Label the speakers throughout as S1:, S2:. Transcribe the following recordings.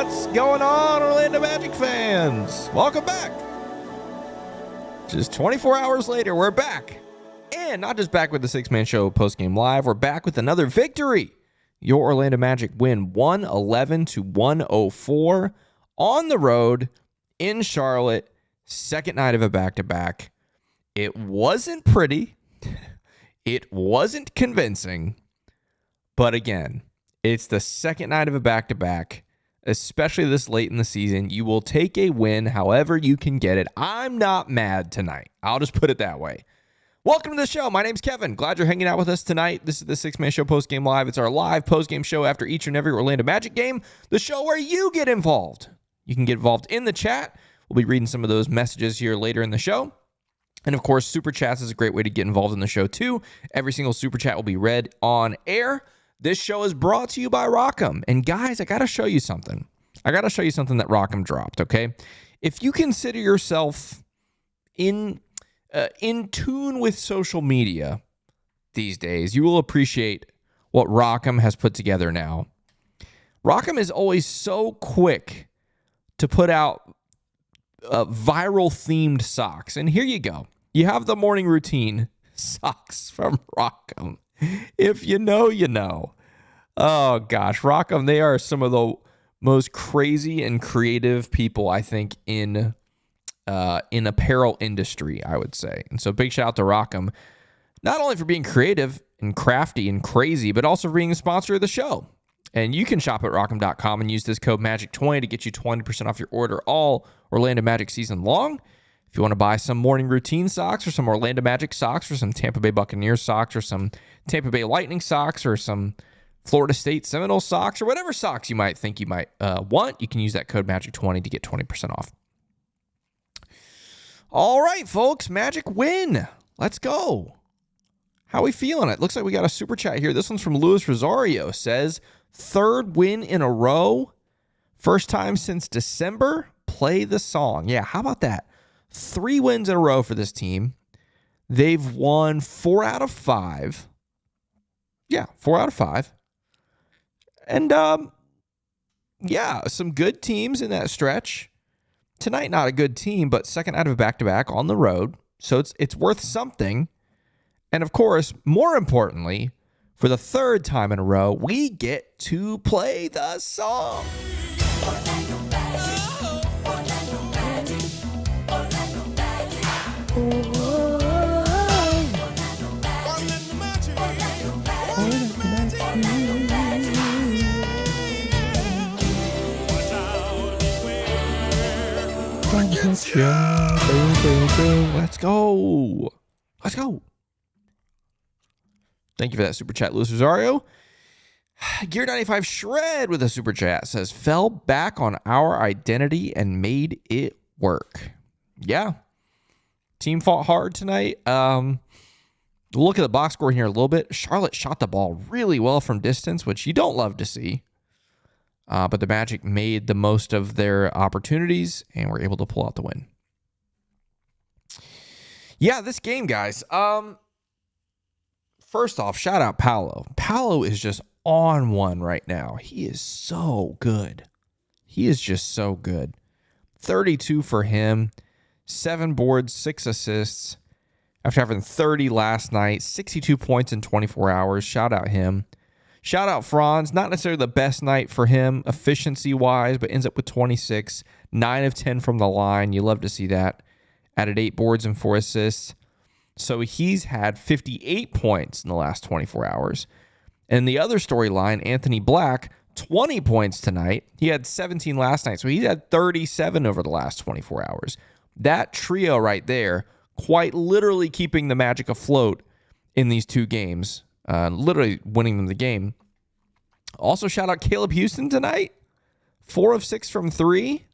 S1: What's going on, Orlando Magic fans? Welcome back. Just 24 hours later, we're back. And not just back with the six-man show Postgame Live, we're back with another victory. Your Orlando Magic win 111-104 on the road in Charlotte. Second night of a back-to-back. It wasn't pretty. It wasn't convincing. But again, it's the second night of a back-to-back, especially this late in the season. You will take a win however you can get it. I'm not mad tonight. I'll just put it that way. Welcome to the show. My name's Kevin. Glad you're hanging out with us tonight. This is the Six-Man Show Postgame Live. It's our live postgame show after each and every Orlando Magic game, the show where you get involved. You can get involved in the chat. We'll be reading some of those messages here later in the show. And of course, Super Chats is a great way to get involved in the show too. Every single Super Chat will be read on air. This show is brought to you by Rock'em. And guys, I got to show you something. I got to show you something that Rock'em dropped, okay? If you consider yourself in tune with social media these days, you will appreciate what Rock'em has put together now. Rock'em is always so quick to put out viral themed socks. And here you go. You have the morning routine socks from Rock'em. If you know, you know. Oh gosh, Rock'em, they are some of the most crazy and creative people, I think, in apparel industry, I would say. And so big shout out to Rock'em, not only for being creative and crafty and crazy, but also for being a sponsor of the show. And you can shop at Rock'em.com and use this code MAGIC20 to get you 20% off your order all Orlando Magic season long. If you want to buy some morning routine socks or some Orlando Magic socks or some Tampa Bay Buccaneers socks or some Tampa Bay Lightning socks or some Florida State Seminole socks or whatever socks you might think you might want, you can use that code MAGIC20 to get 20% off. All right, folks, Magic win. Let's go. How we feeling? It looks like we got a super chat here. This one's from Luis Rosario. Says, third win in a row. First time since December. Play the song. Yeah, how about that? 3 wins in a row for this team. They've won 4 out of 5. Yeah, 4 out of 5. And, yeah, some good teams in that stretch. Tonight, not a good team, but second out of a back-to-back on the road. So it's worth something. And, of course, more importantly, for the third time in a row, we get to play the song. Let's go. Let's go. Thank you for that super chat, Luis Rosario. Gear 95 Shred with a super chat says, fell back on our identity and made it work. Yeah. Team fought hard tonight. We'll look at the box score here a little bit. Charlotte shot the ball really well from distance, which you don't love to see. But the Magic made the most of their opportunities and were able to pull out the win. Yeah, this game, guys. First off, shout out Paolo. Paolo is just on one right now. He is so good. He is just so good. 32 for him. 7 boards, 6 assists. After having 30 last night, 62 points in 24 hours. Shout out him. Shout out Franz. Not necessarily the best night for him efficiency-wise, but ends up with 26. 9 of 10 from the line. You love to see that. Added 8 boards and 4 assists. So he's had 58 points in the last 24 hours. And the other storyline, Anthony Black, 20 points tonight. He had 17 last night, so he had 37 over the last 24 hours. That trio right there, quite literally keeping the Magic afloat in these 2 games. Literally winning them the game. Also, shout out Caleb Houston tonight. 4 of 6 from 3.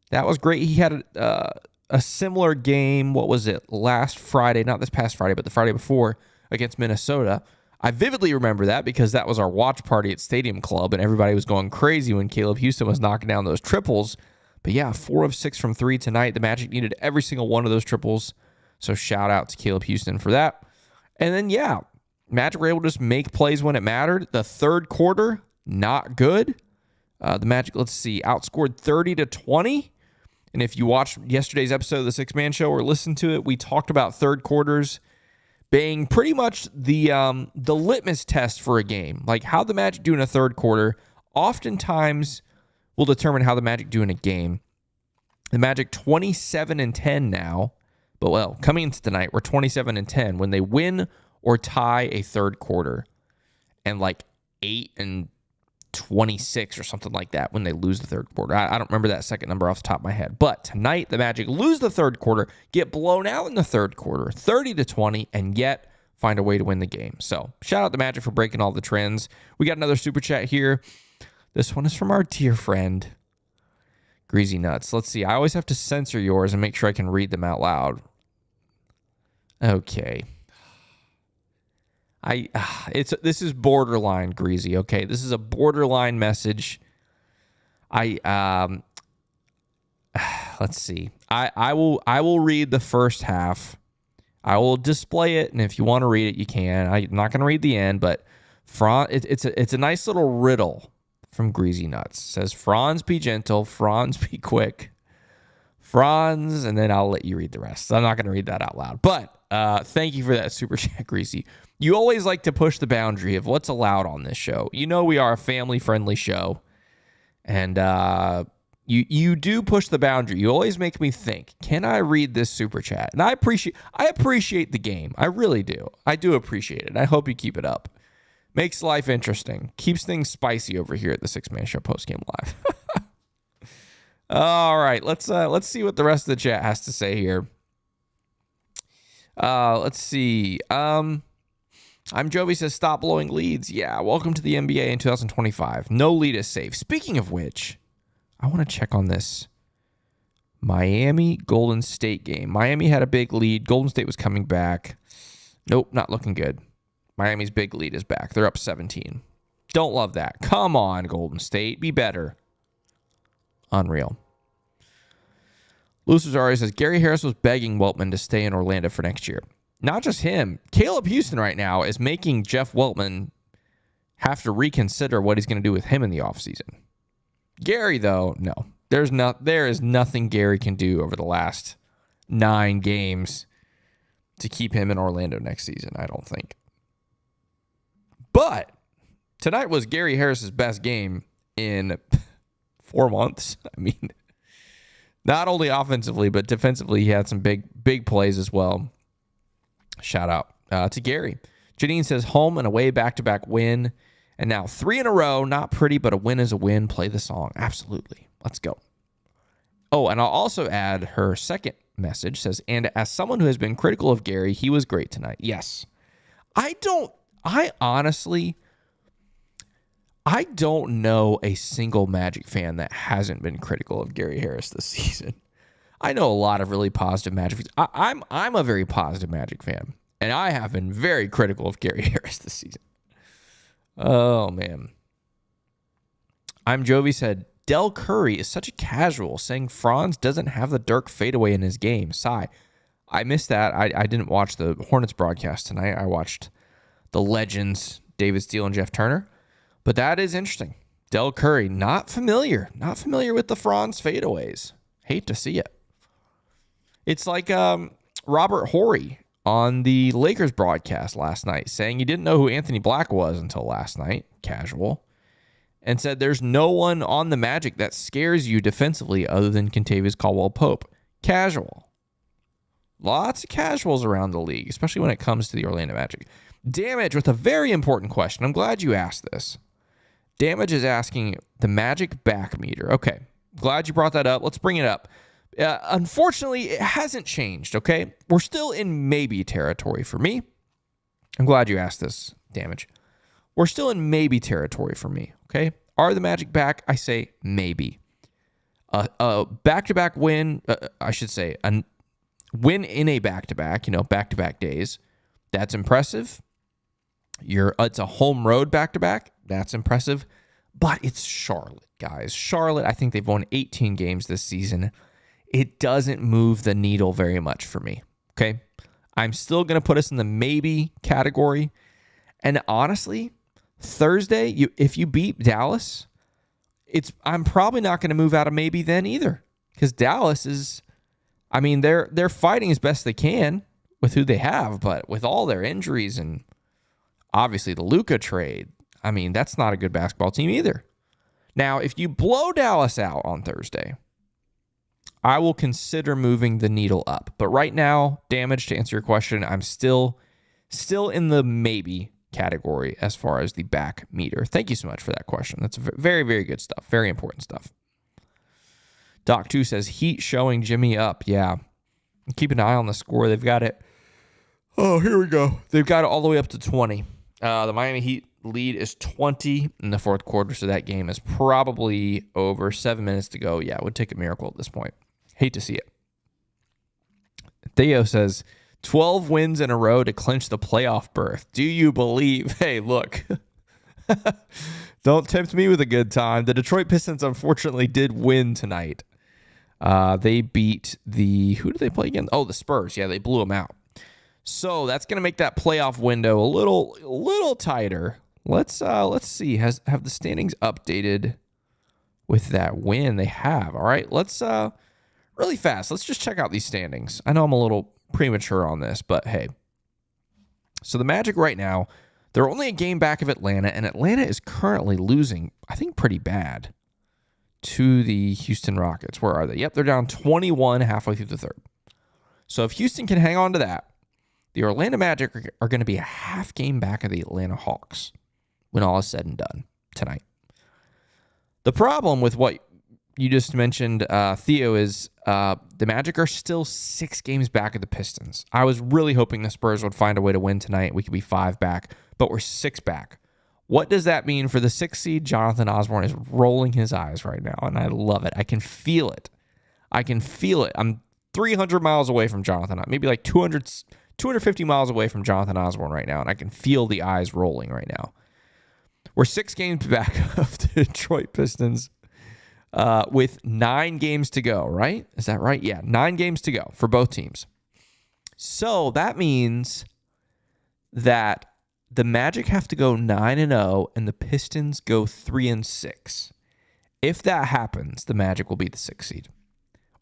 S1: That was great. He had a similar game, what was it, last Friday, not this past Friday, but the Friday before against Minnesota. I vividly remember that because that was our watch party at Stadium Club, and everybody was going crazy when Caleb Houston was knocking down those triples. But yeah, 4 of 6 from 3 tonight. The Magic needed every single one of those triples, so shout out to Caleb Houston for that. And then, yeah, Magic were able to just make plays when it mattered. The third quarter, not good. The Magic, let's see, outscored 30-20. And if you watched yesterday's episode of the Six Man Show or listened to it, we talked about third quarters being pretty much the litmus test for a game. Like how the Magic do in a third quarter oftentimes will determine how the Magic do in a game. The Magic 27-10 now, but well, coming into tonight, we're 27-10 when they win or tie a third quarter, and like 8-26 or something like that when they lose the third quarter. I don't remember that second number off the top of my head. But tonight, the Magic lose the third quarter, get blown out in the third quarter, 30-20, and yet find a way to win the game. So shout out the Magic for breaking all the trends. We got another super chat here. This one is from our dear friend, Greasy Nuts. Let's see. I always have to censor yours and make sure I can read them out loud. Okay. This is borderline greasy, okay? This is a borderline message. Let's see. I will read the first half. I will display it, and if you want to read it, you can. I'm not going to read the end, but it's a nice little riddle from Greasy Nuts. It says, Franz, be gentle. Franz, be quick. Franz, and then I'll let you read the rest. So I'm not going to read that out loud. But thank you for that super chat, Greasy. You always like to push the boundary of what's allowed on this show. You know we are a family-friendly show. And you do push the boundary. You always make me think, can I read this super chat? And I appreciate the game. I really do. I do appreciate it. I hope you keep it up. Makes life interesting. Keeps things spicy over here at the Six Man Show Postgame Live. All right, let's see what the rest of the chat has to say here. Let's see. I'm Jovi says, stop blowing leads. Yeah, welcome to the NBA in 2025. No lead is safe. Speaking of which, I want to check on this Miami Golden State game. Miami had a big lead. Golden State was coming back. Nope, not looking good. Miami's big lead is back. They're up 17. Don't love that. Come on, Golden State. Be better. Unreal. Luis Rosario says, Gary Harris was begging Weltman to stay in Orlando for next year. Not just him. Caleb Houston right now is making Jeff Weltman have to reconsider what he's going to do with him in the offseason. Gary, though, no. There is nothing Gary can do over the last 9 games to keep him in Orlando next season, I don't think. But tonight was Gary Harris's best game in 4 months. I mean, not only offensively, but defensively, he had some big plays as well. Shout out to Gary. Janine says, home and away back-to-back win. And now 3 in a row. Not pretty, but a win is a win. Play the song. Absolutely. Let's go. Oh, and I'll also add her second message. Says, and as someone who has been critical of Gary, he was great tonight. Yes. I honestly don't know a single Magic fan that hasn't been critical of Gary Harris this season. I know a lot of really positive Magic fans. I'm a very positive Magic fan, and I have been very critical of Gary Harris this season. Oh, man. I'm Jovi said, Del Curry is such a casual, saying Franz doesn't have the Dirk fadeaway in his game. Sigh. I missed that. I didn't watch the Hornets broadcast tonight. I watched the legends, David Steele and Jeff Turner. But that is interesting. Del Curry, not familiar with the Franz fadeaways. Hate to see it. It's like Robert Horry on the Lakers broadcast last night saying he didn't know who Anthony Black was until last night, casual, and said there's no one on the Magic that scares you defensively other than Kentavious Caldwell-Pope. Casual. Lots of casuals around the league, especially when it comes to the Orlando Magic. Damage with a very important question. I'm glad you asked this. Damage is asking the Magic back meter. Okay, glad you brought that up. Let's bring it up. Unfortunately, it hasn't changed, okay? We're still in maybe territory for me. I'm glad you asked this, Damage. We're still in maybe territory for me, okay? Are the Magic back? I say maybe. A back-to-back win, I should say, a win in a back-to-back, back-to-back days. That's impressive. It's a home road back-to-back. That's impressive. But it's Charlotte, guys. Charlotte, I think they've won 18 games this season. It doesn't move the needle very much for me, okay? I'm still going to put us in the maybe category. And honestly, Thursday, if you beat Dallas, I'm probably not going to move out of maybe then either, because Dallas is, I mean, they're fighting as best they can with who they have, but with all their injuries and obviously the Luka trade, I mean, that's not a good basketball team either. Now, if you blow Dallas out on Thursday, I will consider moving the needle up. But right now, damage, to answer your question, I'm still in the maybe category as far as the back meter. Thank you so much for that question. That's very, very good stuff. Very important stuff. Doc 2 says, Heat showing Jimmy up. Yeah. Keep an eye on the score. They've got it. Oh, here we go. They've got it all the way up to 20. The Miami Heat lead is 20 in the fourth quarter, so that game is probably over. 7 minutes to go. Yeah, it would take a miracle at this point. Hate to see it. Theo says, 12 wins in a row to clinch the playoff berth. Do you believe? Hey, look. Don't tempt me with a good time. The Detroit Pistons, unfortunately, did win tonight. They beat who did they play again? Oh, the Spurs. Yeah, they blew them out. So that's going to make that playoff window a little tighter. Let's see. Have the standings updated with that win? They have. All right. Let's really fast. Let's just check out these standings. I know I'm a little premature on this, but hey. So the Magic right now, they're only a game back of Atlanta, and Atlanta is currently losing, I think, pretty bad to the Houston Rockets. Where are they? Yep, they're down 21 halfway through the third. So if Houston can hang on to that, the Orlando Magic are going to be a half game back of the Atlanta Hawks when all is said and done tonight. The problem with what you just mentioned, Theo, is the Magic are still 6 games back of the Pistons. I was really hoping the Spurs would find a way to win tonight. We could be 5 back, but we're 6 back. What does that mean for the 6th seed? Jonathan Osborne is rolling his eyes right now, and I love it. I can feel it. I'm 300 miles away from Jonathan. Maybe like 250 miles away from Jonathan Osborne right now, and I can feel the eyes rolling right now. We're 6 games back of the Detroit Pistons with 9 games to go, right? Is that right? Yeah, 9 games to go for both teams. So that means that the Magic have to go 9-0 and the Pistons go 3-6. If that happens, the Magic will be the 6th seed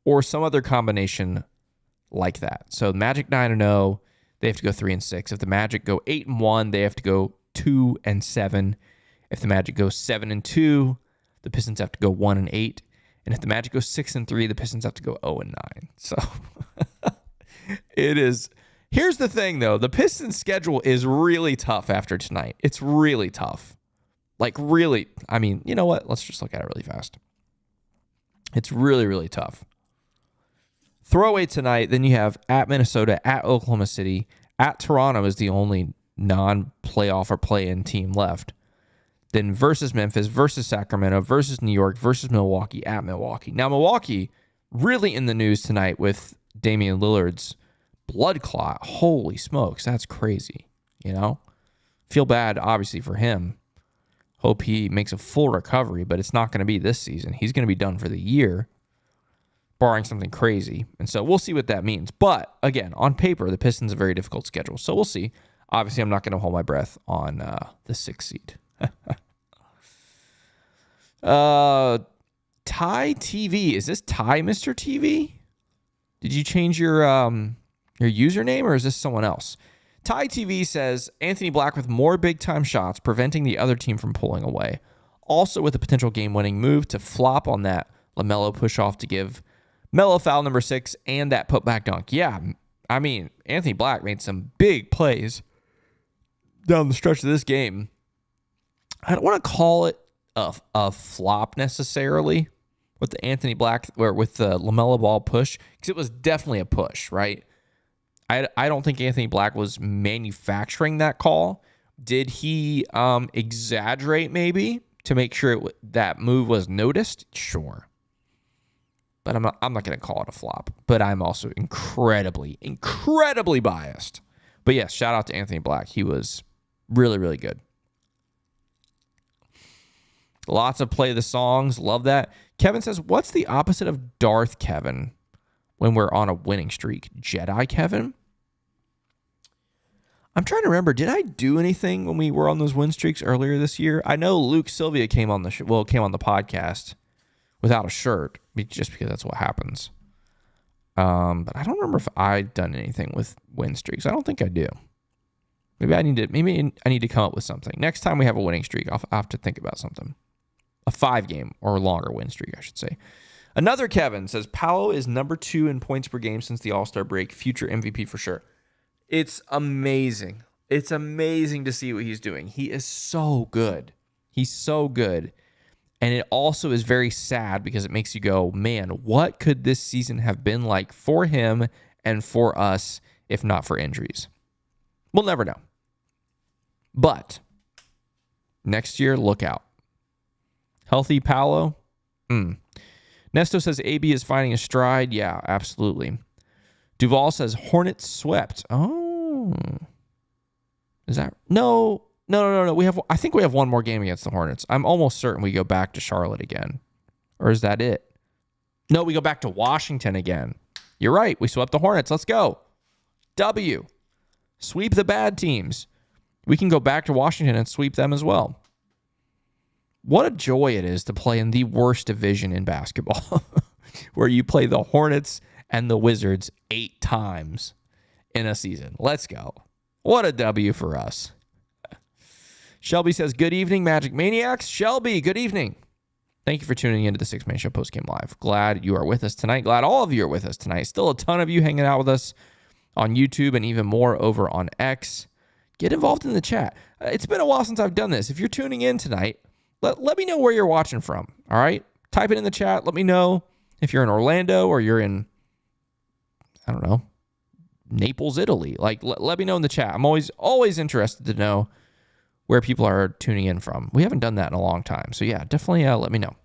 S1: or some other combination like that. So Magic 9-0, they have to go 3-6. If the Magic go 8-1, they have to go 2-7. If the Magic goes 7-2, the Pistons have to go 1-8. And if the Magic goes 6-3, the Pistons have to go 0-9. So it is. Here's the thing, though. The Pistons' schedule is really tough after tonight. It's really tough. Like, really. I mean, you know what? Let's just look at it really fast. It's really, really tough. Throwaway tonight, then you have at Minnesota, at Oklahoma City, at Toronto is the only non-playoff or play-in team left. Then versus Memphis, versus Sacramento, versus New York, versus Milwaukee, at Milwaukee. Now, Milwaukee really in the news tonight with Damian Lillard's blood clot. Holy smokes, that's crazy. You know? Feel bad, obviously, for him. Hope he makes a full recovery, but it's not going to be this season. He's going to be done for the year, barring something crazy. And so we'll see what that means. But, again, on paper, the Pistons a very difficult schedule. So we'll see. Obviously, I'm not going to hold my breath on the 6th seed. Ty TV. Is this Ty Mr. TV? Did you change your username, or is this someone else? Ty TV says, Anthony Black with more big-time shots, preventing the other team from pulling away. Also with a potential game-winning move to flop on that LaMelo push-off to give Melo foul number 6 and that put-back dunk. Yeah, I mean, Anthony Black made some big plays down the stretch of this game. I don't want to call it a flop necessarily with the Anthony Black or with the LaMelo Ball push, because it was definitely a push, right? I don't think Anthony Black was manufacturing that call. Did he exaggerate maybe to make sure that move was noticed? Sure. But I'm not going to call it a flop. But I'm also incredibly biased. But yes, shout out to Anthony Black. He was really, really good. Lots of play the songs. Love that. Kevin says, what's the opposite of Darth Kevin when we're on a winning streak? Jedi Kevin? I'm trying to remember, did I do anything when we were on those win streaks earlier this year? I know Luke Sylvia came on the came on the podcast without a shirt, just because that's what happens. But I don't remember if I'd done anything with win streaks. I don't think I do. Maybe I need to come up with something. Next time we have a winning streak, I'll have to think about something. A 5-game or longer win streak, I should say. Another Kevin says, Paolo is number 2 in points per game since the All-Star break. Future MVP for sure. It's amazing. It's amazing to see what he's doing. He is so good. He's so good. And it also is very sad because it makes you go, man, what could this season have been like for him and for us if not for injuries? We'll never know. But next year, look out. Healthy Paolo? Nesto says AB is finding a stride. Yeah, absolutely. Duval says Hornets swept. Oh. Is that? No. I think we have one more game against the Hornets. I'm almost certain we go back to Charlotte again. Or is that it? No, we go back to Washington again. You're right. We swept the Hornets. Let's go. W. Sweep the bad teams. We can go back to Washington and sweep them as well. What a joy it is to play in the worst division in basketball, where you play the Hornets and the Wizards 8 times in a season. Let's go. What a W for us. Shelby says, good evening, Magic Maniacs. Shelby, good evening. Thank you for tuning into the Six Man Show Postgame Live. Glad you are with us tonight. Glad all of you are with us tonight. Still a ton of you hanging out with us on YouTube and even more over on X. Get involved in the chat. It's been a while since I've done this. If you're tuning in tonight, let me know where you're watching from, all right? Type it in the chat. Let me know if you're in Orlando or you're in, I don't know, Naples, Italy. Like, let me know in the chat. I'm always interested to know where people are tuning in from. We haven't done that in a long time. So, yeah, definitely let me know.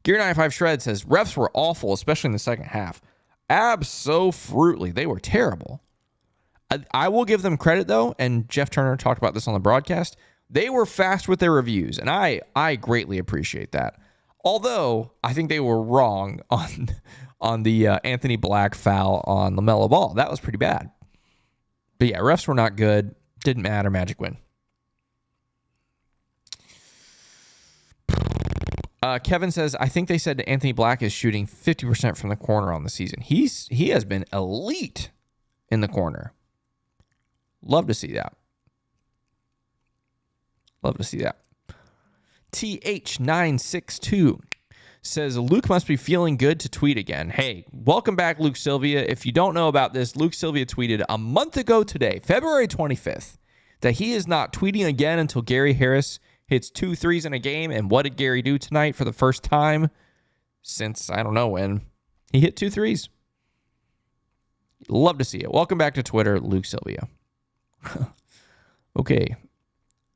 S1: Gear95 Shred says, refs were awful, especially in the second half. Abso-fruitly. They were terrible. I will give them credit, though, and Jeff Turner talked about this on the broadcast. They were fast with their reviews, and I greatly appreciate that. Although, I think they were wrong on the Anthony Black foul on LaMelo Ball. That was pretty bad. But, yeah, refs were not good. Didn't matter. Magic win. Kevin says, I think they said Anthony Black is shooting 50% from the corner on the season. He has been elite in the corner. Love to see that. Love to see that. TH962 says, Luke must be feeling good to tweet again. Hey, welcome back, Luke Sylvia. If you don't know about this, Luke Sylvia tweeted a month ago today, February 25th, that he is not tweeting again until Gary Harris hits 2 threes in a game. And what did Gary do tonight for the first time since, I don't know when? He hit 2 threes. Love to see it. Welcome back to Twitter, Luke Sylvia. Okay.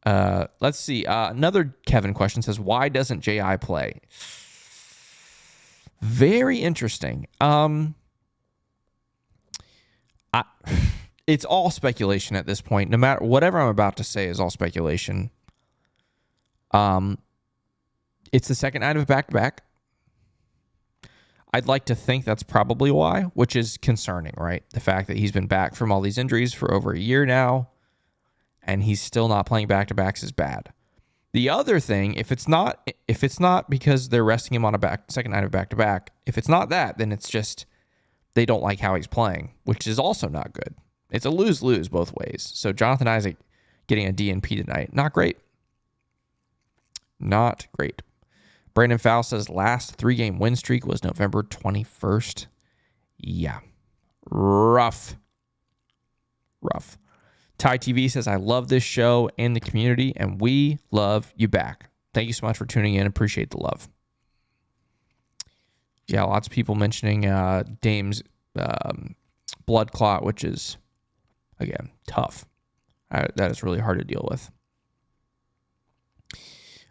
S1: Let's see. Another Kevin question says, why doesn't J.I. play? Very interesting. It's all speculation at this point. No matter whatever I'm about to say is all speculation. It's the second night of back-to-back. I'd like to think that's probably why, which is concerning, right? The fact that he's been back from all these injuries for over a year now, and he's still not playing back-to-backs is bad. The other thing, if it's not because they're resting him on a second night of back-to-back, if it's not that, then it's just they don't like how he's playing, which is also not good. It's a lose-lose both ways. So Jonathan Isaac getting a DNP tonight, not great. Not great. Brandon Fowl says last 3-game win streak was November 21st. Yeah. Rough. Ty TV says, I love this show and the community, and we love you back. Thank you so much for tuning in. Appreciate the love. Yeah, lots of people mentioning Dame's blood clot, which is, again, tough. That is really hard to deal with.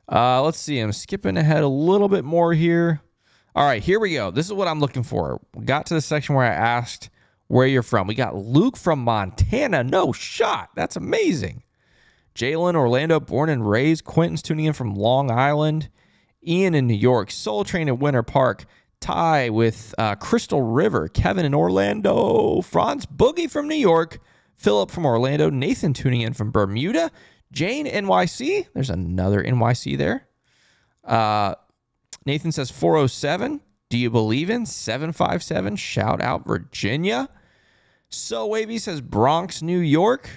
S1: Let's see. I'm skipping ahead a little bit more here. All right, here we go. This is what I'm looking for. We got to the section where I asked where you're from. We got Luke from Montana. No shot. That's amazing. Jalen, Orlando, born and raised. Quentin's tuning in from Long Island. Ian in New York. Soul Train in Winter Park. Ty with Crystal River. Kevin in Orlando. Franz Boogie from New York. Philip from Orlando. Nathan tuning in from Bermuda. Jane, NYC. There's another NYC there. Nathan says 407. Do you believe in 757? Shout out Virginia. So Wavy says Bronx, New York.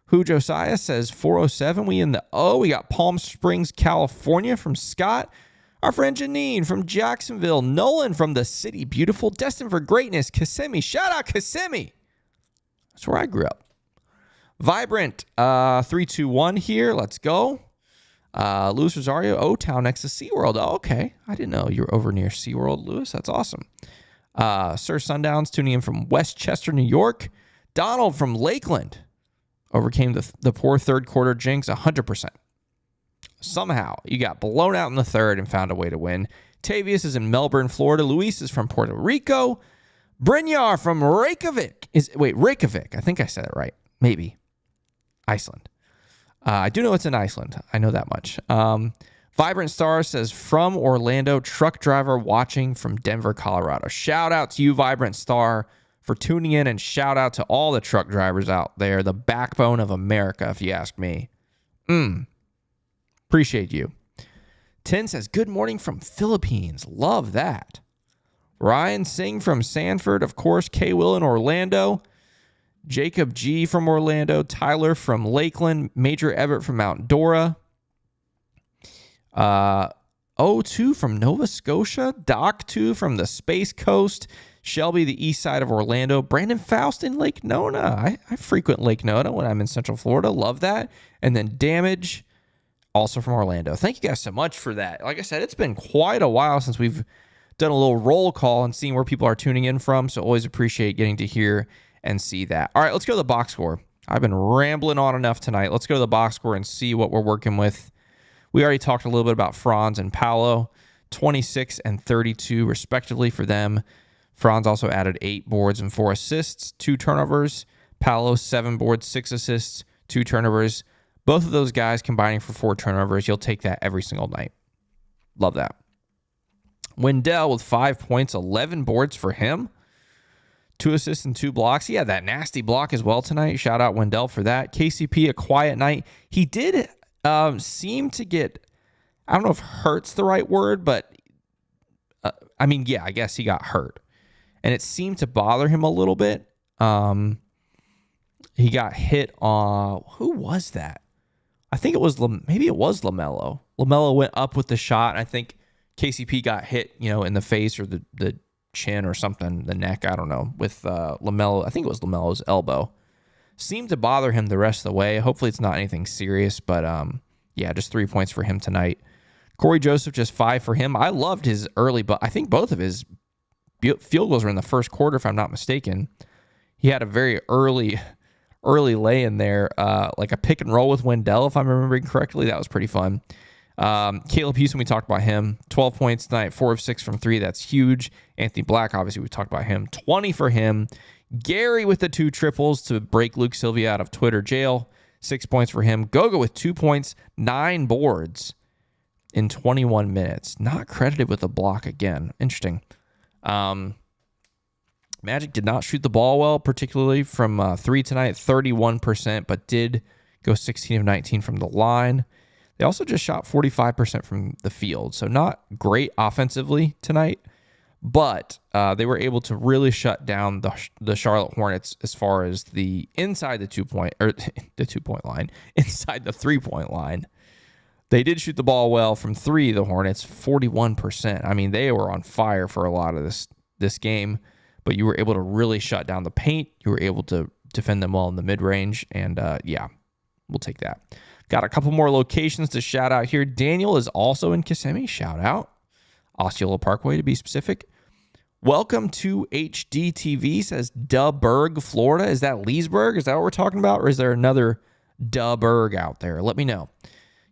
S1: Who Josiah says 407. We in the O. We got Palm Springs, California from Scott. Our friend Janine from Jacksonville. Nolan from the city. Beautiful. Destined for greatness. Kissimmee. Shout out Kissimmee. That's where I grew up. Vibrant 321 here. Let's go. Luis Rosario, O-Town next to SeaWorld. Oh, okay. I didn't know you were over near SeaWorld, Luis. That's awesome. Sir Sundowns tuning in from Westchester, New York. Donald from Lakeland overcame the poor third quarter jinx 100%. Somehow, you got blown out in the third and found a way to win. Tavius is in Melbourne, Florida. Luis is from Puerto Rico. Brynjar from Reykjavik. Reykjavik. I think I said it right. Maybe. Iceland. I do know it's in Iceland. I know that much. Vibrant Star says, from Orlando, truck driver watching from Denver, Colorado. Shout out to you, Vibrant Star, for tuning in, and shout out to all the truck drivers out there, the backbone of America, if you ask me. Appreciate you. Tin says, good morning from Philippines. Love that. Ryan Singh from Sanford, of course. K. Will in Orlando. Jacob G. from Orlando. Tyler from Lakeland. Major Everett from Mount Dora. O2 from Nova Scotia. Doc 2 from the Space Coast. Shelby, the east side of Orlando. Brandon Faust in Lake Nona. I frequent Lake Nona when I'm in Central Florida. Love that. And then Damage, also from Orlando. Thank you guys so much for that. Like I said, it's been quite a while since we've done a little roll call and seeing where people are tuning in from. So always appreciate getting to hear and see that. All right, let's go to the box score. I've been rambling on enough tonight. Let's go to the box score and see what we're working with. We already talked a little bit about Franz and Paolo, 26 and 32 respectively for them. Franz also added 8 boards and 4 assists, 2 turnovers. Paolo, 7 boards, 6 assists, 2 turnovers. Both of those guys combining for 4 turnovers. You'll take that every single night. Love that. Wendell with 5 points, 11 boards for him. 2 assists and 2 blocks. He had that nasty block as well tonight. Shout out Wendell for that. KCP, a quiet night. He did seem to get, I don't know if hurt's the right word, but I guess he got hurt. And it seemed to bother him a little bit. He got hit on, who was that? I think it was, maybe it was LaMelo. LaMelo went up with the shot. And I think KCP got hit, in the face or the chin or something, the neck, I don't know, with LaMelo. I think it was LaMelo's elbow. Seemed to bother him the rest of the way. Hopefully it's not anything serious, but just 3 points for him tonight. Corey Joseph, just 5 for him. I loved his early, but I think both of his field goals were in the first quarter, if I'm not mistaken. He had a very early lay in there, like a pick and roll with Wendell, if I'm remembering correctly. That was pretty fun. Caleb Houston, we talked about him. 12 points tonight, 4 of 6 from 3. That's huge. Anthony Black, obviously, we talked about him. 20 for him. Gary with the 2 triples to break Luke Sylvia out of Twitter jail. 6 points for him. Goga with 2 points, 9 boards in 21 minutes. Not credited with a block again. Interesting. Magic did not shoot the ball well, particularly from 3 tonight, 31%, but did go 16 of 19 from the line. They also just shot 45% from the field, so not great offensively tonight, but they were able to really shut down the Charlotte Hornets as far as the inside the 2-point line, inside the 3-point line. They did shoot the ball well from 3, the Hornets, 41%. I mean, they were on fire for a lot of this game, but you were able to really shut down the paint. You were able to defend them well in the mid-range, and we'll take that. Got a couple more locations to shout out here. Daniel is also in Kissimmee. Shout out. Osceola Parkway, to be specific. Welcome to HDTV, says Duburg, Florida. Is that Leesburg? Is that what we're talking about? Or is there another Duburg out there? Let me know.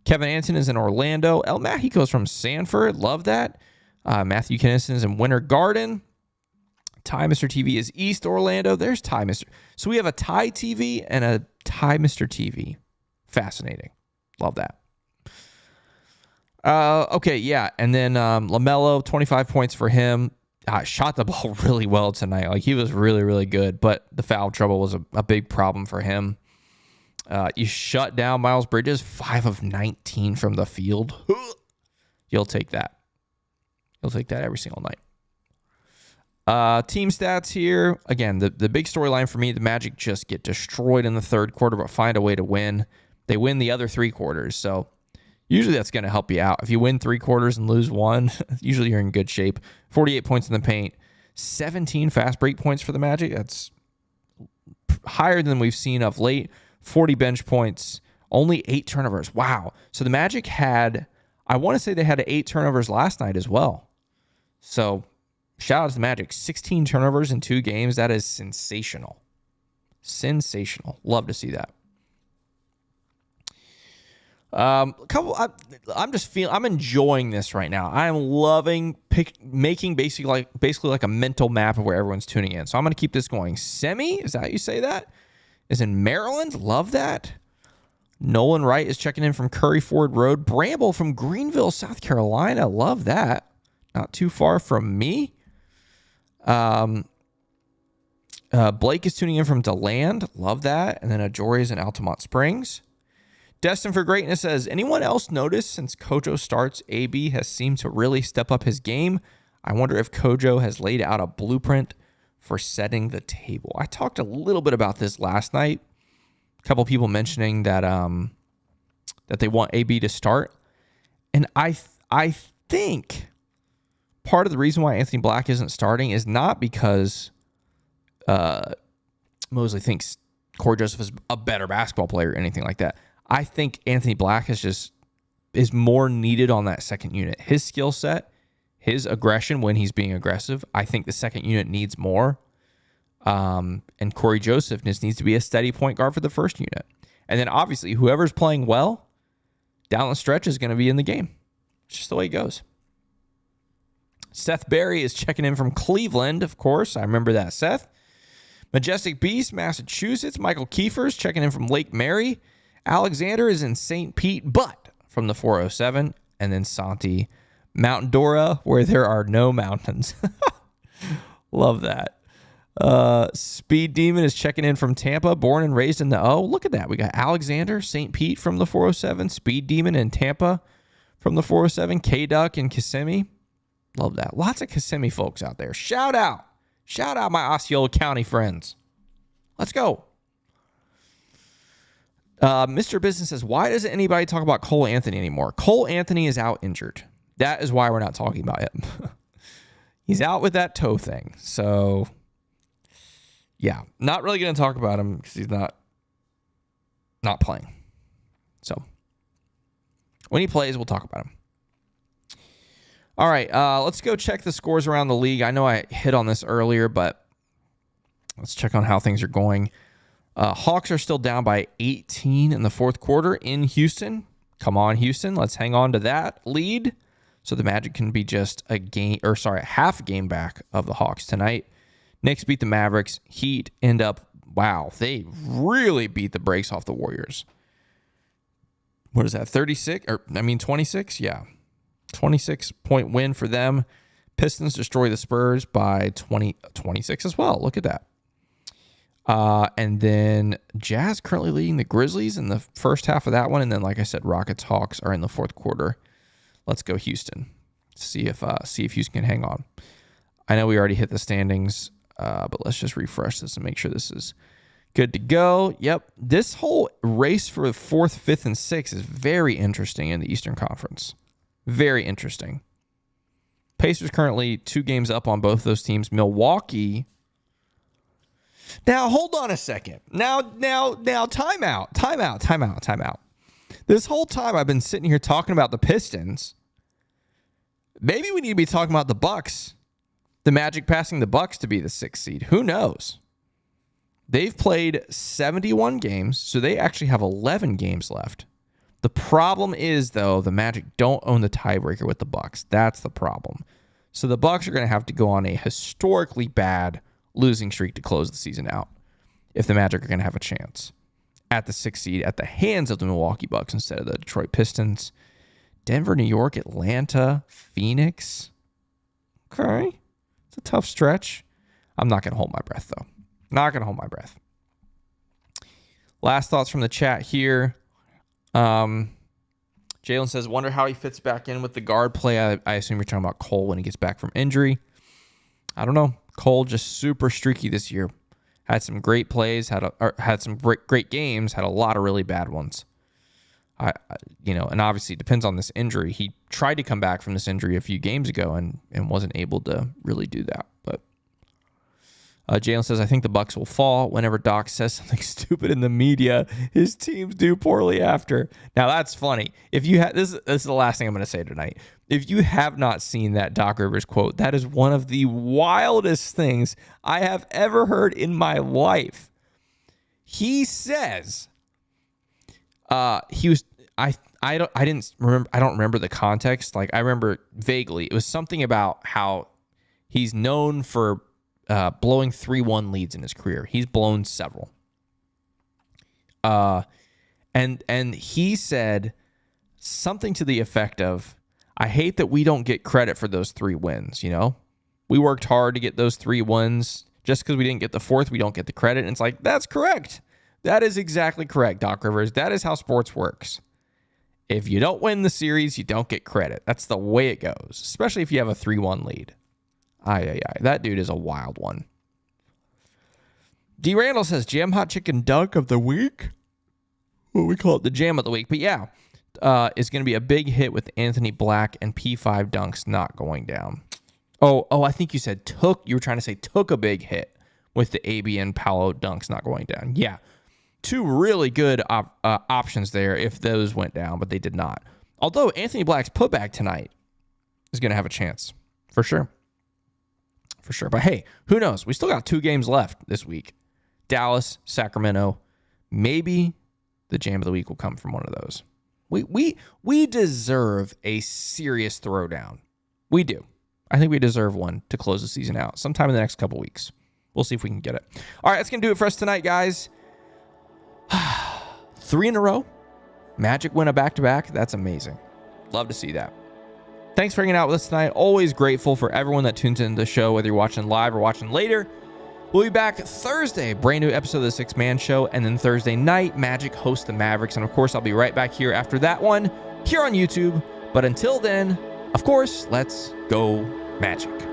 S1: Kevin Anson is in Orlando. El Mexico's from Sanford. Love that. Matthew Kinnison is in Winter Garden. Ty Mr. TV is East Orlando. There's Ty Mr. So we have a Ty TV and a Ty Mr. TV. Fascinating. Love that. Okay, yeah. And then LaMelo, 25 points for him. shot the ball really well tonight. Like, he was really, really good, but the foul trouble was a big problem for him. You shut down Miles Bridges, 5 of 19 from the field. You'll take that. You'll take that every single night. Team stats here. Again, the big storyline for me, the Magic just get destroyed in the third quarter, but find a way to win. They win the other 3 quarters, so usually that's going to help you out. If you win 3 quarters and lose 1, usually you're in good shape. 48 points in the paint, 17 fast break points for the Magic. That's higher than we've seen of late. 40 bench points, only 8 turnovers. Wow. So the Magic had, I want to say they had 8 turnovers last night as well. So shout out to the Magic. 16 turnovers in 2 games. That is sensational. Sensational. Love to see that. I'm enjoying this right now. I'm loving making basically like a mental map of where everyone's tuning in. So I'm going to keep this going. Semi, is that how you say that? Is in Maryland. Love that. Nolan Wright is checking in from Curry Ford Road. Bramble from Greenville, South Carolina. Love that. Not too far from me. Blake is tuning in from DeLand. Love that. And then Ajori is in Altamont Springs. Destined for Greatness says, anyone else notice since Kojo starts, AB has seemed to really step up his game? I wonder if Kojo has laid out a blueprint for setting the table. I talked a little bit about this last night. A couple people mentioning that that they want AB to start. And I think part of the reason why Anthony Black isn't starting is not because Mosley thinks Corey Joseph is a better basketball player or anything like that. I think Anthony Black is more needed on that second unit. His skill set, his aggression when he's being aggressive, I think the second unit needs more. And Corey Joseph just needs to be a steady point guard for the first unit. And then obviously whoever's playing well down the stretch is going to be in the game. It's just the way it goes. Seth Berry is checking in from Cleveland, of course. I remember that, Seth. Majestic Beast, Massachusetts. Michael Kiefer's checking in from Lake Mary. Alexander is in St. Pete, but from the 407. And then Santi, Mount Dora, where there are no mountains. Love that. Speed Demon is checking in from Tampa, born and raised in the O. Look at that. We got Alexander, St. Pete from the 407. Speed Demon in Tampa from the 407. K-Duck in Kissimmee. Love that. Lots of Kissimmee folks out there. Shout out. Shout out my Osceola County friends. Let's go. Mr. Business says, why doesn't anybody talk about Cole Anthony anymore? Cole Anthony is out injured. That is why we're not talking about him. He's out with that toe thing. So, yeah, not really going to talk about him because he's not playing. So, when he plays, we'll talk about him. All right, let's go check the scores around the league. I know I hit on this earlier, but let's check on how things are going. Hawks are still down by 18 in the fourth quarter in Houston. Come on, Houston. Let's hang on to that lead so the Magic can be just a half game back of the Hawks tonight. Knicks beat the Mavericks. Heat end up, wow, they really beat the brakes off the Warriors. What is that, 26? Yeah. 26-point win for them. Pistons destroy the Spurs by 26 as well. Look at that. And then Jazz currently leading the Grizzlies in the first half of that one. And then, like I said, Rockets, Hawks are in the fourth quarter. Let's go Houston. See if Houston can hang on. I know we already hit the standings, but let's just refresh this and make sure this is good to go. Yep. This whole race for the 4th, 5th, and 6th is very interesting in the Eastern Conference. Very interesting. Pacers currently 2 games up on both those teams. Milwaukee. Now, hold on a second. Now, time out. This whole time I've been sitting here talking about the Pistons. Maybe we need to be talking about the Bucks. The Magic passing the Bucks to be the 6th seed. Who knows? They've played 71 games, so they actually have 11 games left. The problem is, though, the Magic don't own the tiebreaker with the Bucks. That's the problem. So the Bucks are going to have to go on a historically bad losing streak to close the season out if the Magic are going to have a chance at the 6th seed at the hands of the Milwaukee Bucks instead of the Detroit Pistons. Denver, New York, Atlanta, Phoenix. Okay. It's a tough stretch. I'm not going to hold my breath, though. Not going to hold my breath. Last thoughts from the chat here. Jalen says, wonder how he fits back in with the guard play. I assume you're talking about Cole when he gets back from injury. I don't know. Cole just super streaky this year. Had some great plays, had some great games, had a lot of really bad ones. And obviously it depends on this injury. He tried to come back from this injury a few games ago and wasn't able to really do that. But Jalen says, I think the Bucks will fall whenever Doc says something stupid in the media. His teams do poorly after. Now that's funny. If you this is the last thing I'm going to say tonight. If you have not seen that Doc Rivers quote, that is one of the wildest things I have ever heard in my life. He says, I don't remember the context. Like, I remember vaguely. It was something about how he's known for blowing 3-1 leads in his career. He's blown several. And he said something to the effect of, I hate that we don't get credit for those 3 wins, We worked hard to get those 3 wins. Just because we didn't get the 4th, we don't get the credit. And it's like, that's correct. That is exactly correct, Doc Rivers. That is how sports works. If you don't win the series, you don't get credit. That's the way it goes, especially if you have a 3-1 lead. That dude is a wild one. D. Randall says, Jam Hot Chicken Dunk of the Week? Well, we call it the Jam of the Week. But yeah, it's going to be a big hit with Anthony Black and P5 dunks not going down. Oh, I think you said you were trying to say took a big hit with the AB and Paolo dunks not going down. Yeah. 2 really good options there if those went down, but they did not. Although Anthony Black's putback tonight is going to have a chance, for sure. For sure. But hey, who knows? We still got 2 games left this week. Dallas, Sacramento. Maybe the Jam of the Week will come from one of those. We deserve a serious throwdown. We do. I think we deserve one to close the season out sometime in the next couple weeks. We'll see if we can get it. All right, that's going to do it for us tonight, guys. 3 in a row. Magic win a back-to-back. That's amazing. Love to see that. Thanks for hanging out with us tonight. Always grateful for everyone that tunes into the show, whether you're watching live or watching later. We'll be back Thursday, brand new episode of the 6 Man Show. And then Thursday night, Magic hosts the Mavericks. And of course, I'll be right back here after that one here on YouTube. But until then, of course, let's go Magic.